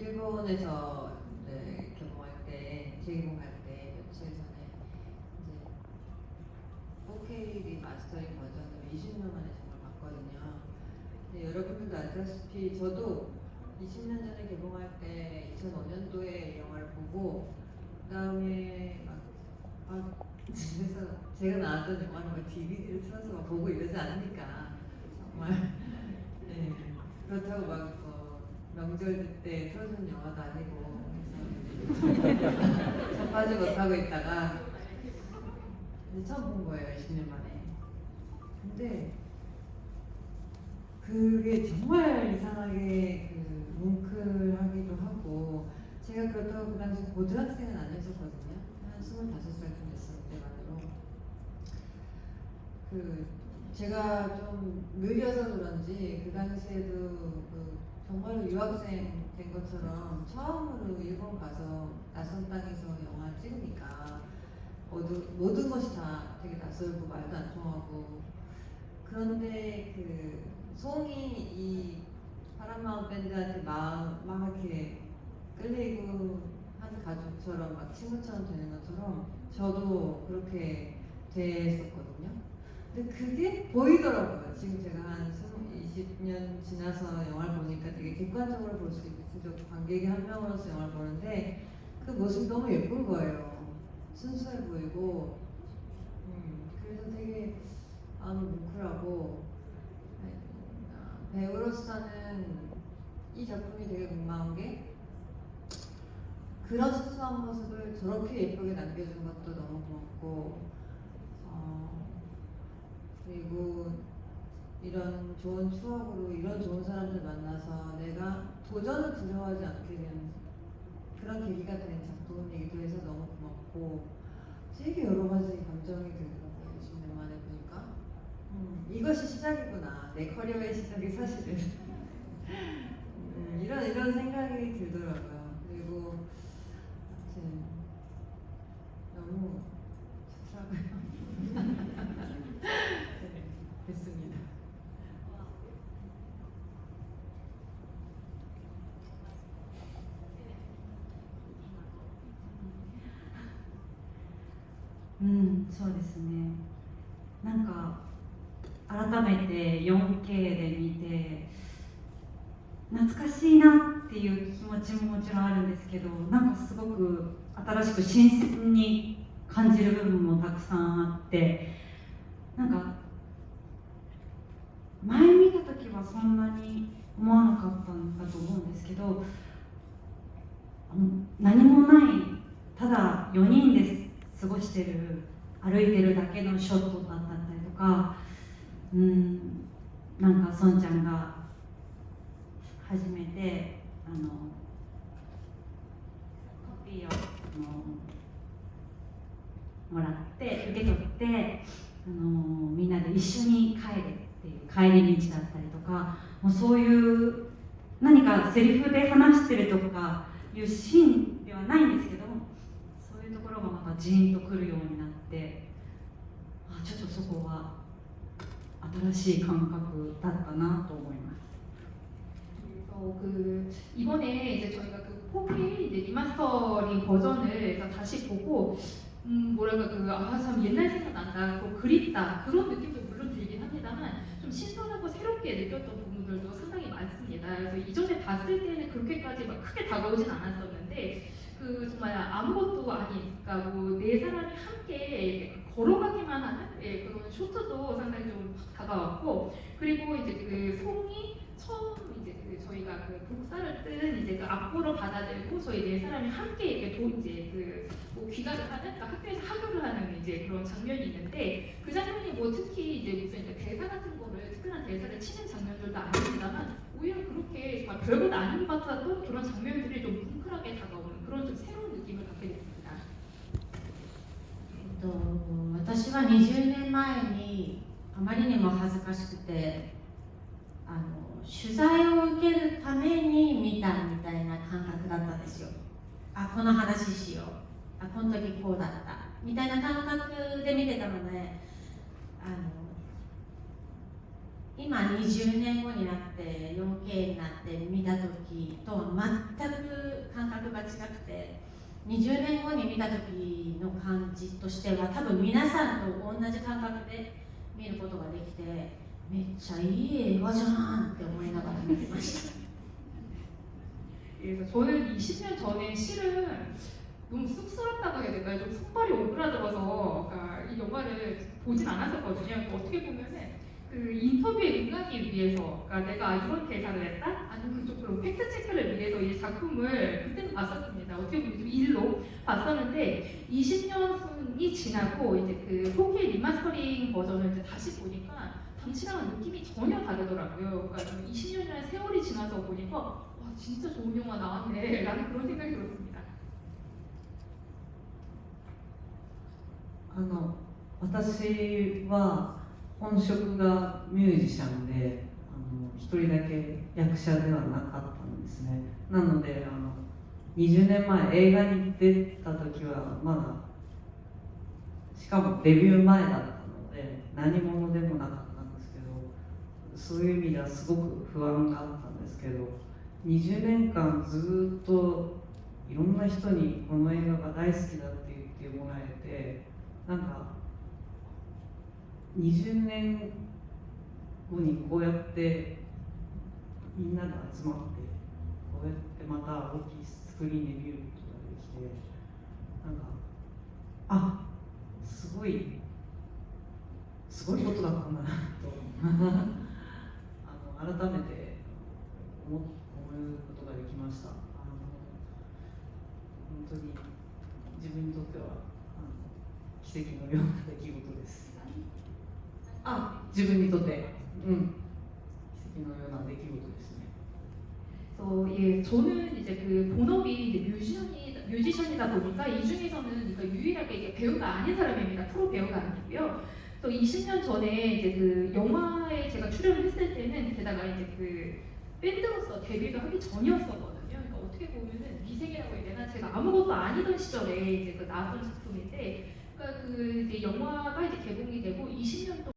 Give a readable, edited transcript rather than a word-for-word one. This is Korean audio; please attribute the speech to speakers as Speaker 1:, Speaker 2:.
Speaker 1: 일본에서 이제 개봉할 때, 재개봉할 때 며칠 전에 이제 4K 리마스터링 버전으로 20년 만에 정말 봤거든요. 근데 여러분들도 아시다시피 저도 20년 전에 개봉할 때 2005년도에 영화를 보고 그 다음에 그래서 제가 나왔던 영화는 막 DVD를 틀어서 막 보고 이러지 않으니까 정말 네, 그렇다고 막 명절 때 틀어주는 영화도 아니고 그래서 접하지 못하고 있다가 이제 처음 본 거예요, 20년 만에. 근데 그게 정말 이상하게 뭉클하기도 하고, 제가 그렇다고 그 당시 고등학생은 아니었었거든요. 한 25살쯤 됐을 때만으로. 제가 좀 느려서 그런지 그 당시에도 정말로 유학생 된 것처럼 처음으로 일본 가서 낯선 땅에서 영화 찍으니까 모든 것이 다 되게 낯설고 말도 안 통하고, 그런데 송이 이 파란마음 밴드한테 막 이렇게 끌리고 한 가족처럼 막 친구처럼 되는 것처럼 저도 그렇게 됐었거든요. 근데 그게 보이더라고요. 지금 제가 한 20년 지나서 영화를 보니까 되게 객관적으로 볼 수 있어서 관객의 한 명으로서 영화를 보는데 그 모습이 너무 예쁜 거예요. 순수해 보이고, 그래서 되게 뭉클하고, 배우로서는 이 작품이 되게 고마운 게 그런 순수한 모습을 저렇게 예쁘게 남겨준 것도 너무 고맙고, 그리고 이런 좋은 추억으로 이런 좋은 사람들 만나서 내가 도전을 두려워하지 않게 된 그런 계기가 된 작품이기도 해서 너무 고맙고, 되게 여러 가지 감정이 들더라고요. 20년 만에 보니까 이것이 시작이구나, 내 커리어의 시작이 사실은. 이런 생각이 들더라고요. 그리고 아무튼 너무 좋더라고요. 네, 됐습니다.
Speaker 2: そうですね。なんか改めて 4K で見て懐かしいなっていう気持ちももちろんあるんですけど、なんかすごく新しく新鮮に感じる部分もたくさんあって、なんか前見た時はそんなに思わなかったんだと思うんですけど、何もない、ただ4人で過ごしてる、歩いてるだけのショットだったりとか、なんか孫ちゃんが初めてコピーをもらって受け取ってみんなで一緒に帰るっていう帰り道だったりとか、もうそういう何かセリフで話してるとかいうシーンではないんですけども、そういうところがまたジーンとくるようになって、ちょっとそこは新しい感覚だったなと思います。
Speaker 3: 이번에 이제 저희가 4K 이제 리마스터링 버전을 해서 다시 보고 뭐랄까 참 옛날 생각난다, 그립다, 그런 느낌도 물론 들긴 합니다만 좀 신선하고 새롭게 느꼈던 부분들도 상당히 많습니다. 그래서 이전에 봤을 때는 그렇게까지 막 크게 다가오진 않았었는데 정말 아무것도 아닌, 그러니까 네 사람이 함께 걸어가기만 하는 그런 쇼트도 상당히 좀 다가왔고, 그리고 이제 송이 처음 이제 저희가 복사를 뜬 이제 악보를 받아들고 저희 네 사람이 함께 이렇게 이제 귀가를 하는, 그러니까 학교에서 하교를 하는 이제 그런 장면이 있는데, 그 장면이 특히 이제 무슨 이제 대사 같은 거를 특별한 대사를 치는 장면들도 아닙니다만 오히려 그렇게 정말 별것 아닌 것 같아도 그런 장면들이 좀 뭉클하게 다가오는 그런 좀 새로운 느낌을 갖게 됐습니다.
Speaker 4: 私は20年前にあまりにも恥ずかしくて取材を受けるために見たみたいな感覚だったんですよ。この話しよう、この時こうだったみたいな感覚で見てたので、今今20年後になって 4K になって見た時とは全く感覚が違くて、20年後に見た時の感じとしては多分皆さんと同じ感覚で見ることができて、めっちゃいい映画じゃんって思いながら見てました。
Speaker 3: 그래서 저는 20년 전에 실은 너무 쑥스럽다고 해야 될까요? 좀 손발이 오그라들어서 그러니까 이 영화를 보진 않았었거든요. 그러니까 어떻게 보면은 그 인터뷰에 응하기 위해서, 그러니까 내가 이런 대사를 했다? 아니면 좀 그런 팩트 체크를 위해서 이 작품을 그때는 봤었습니다. 어떻게 보면 좀 일로 봤었는데 20년이 지나고 이제 그 4K 리마스터링 버전을 이제 다시 보니까 당시랑은 느낌이 전혀 다르더라고요. 그러니까 20년이라는 세월이 지나서 보니까 와 진짜 좋은 영화 나왔네 라는 그런 생각이 들었습니다.
Speaker 1: 私は本職がミュージシャンで、一人だけ役者ではなかったんですね。なので20年前映画に出た時はまだ、しかもデビュー前だったので何者でもなかったんですけど、そういう意味ではすごく不安があったんですけど、20年間ずっといろんな人にこの映画が大好きだって言ってもらえて、なんか20年後にこうやってみんなで集まってこうやってまた大きいスクリーンで見ることができて、なんかすごいことだったんだなと改めて思うことができました。本当に自分にとっては奇跡のような出来事です。自分にとって、奇跡のような出来事ですね。
Speaker 3: 그래서 예, 저는 이제 그 본업이 이제 뮤지션이다 보니까 이 중에서는 그러니까 유일하게 이제 배우가 아닌 사람입니다. 프로 배우가 아니고요. 또 20년 전에 이제 그 영화에 제가 출연을 했을 때는 게다가 이제 그 밴드로서 데뷔를 하기 전이었었거든요. 그러니까 어떻게 보면은 미생이라고 해야 되나, 제가 아무것도 아니던 시절에 이제 그 나왔던 작품인데, 그러니까 그 이제 영화가 이제 개봉이 되고 20년 동안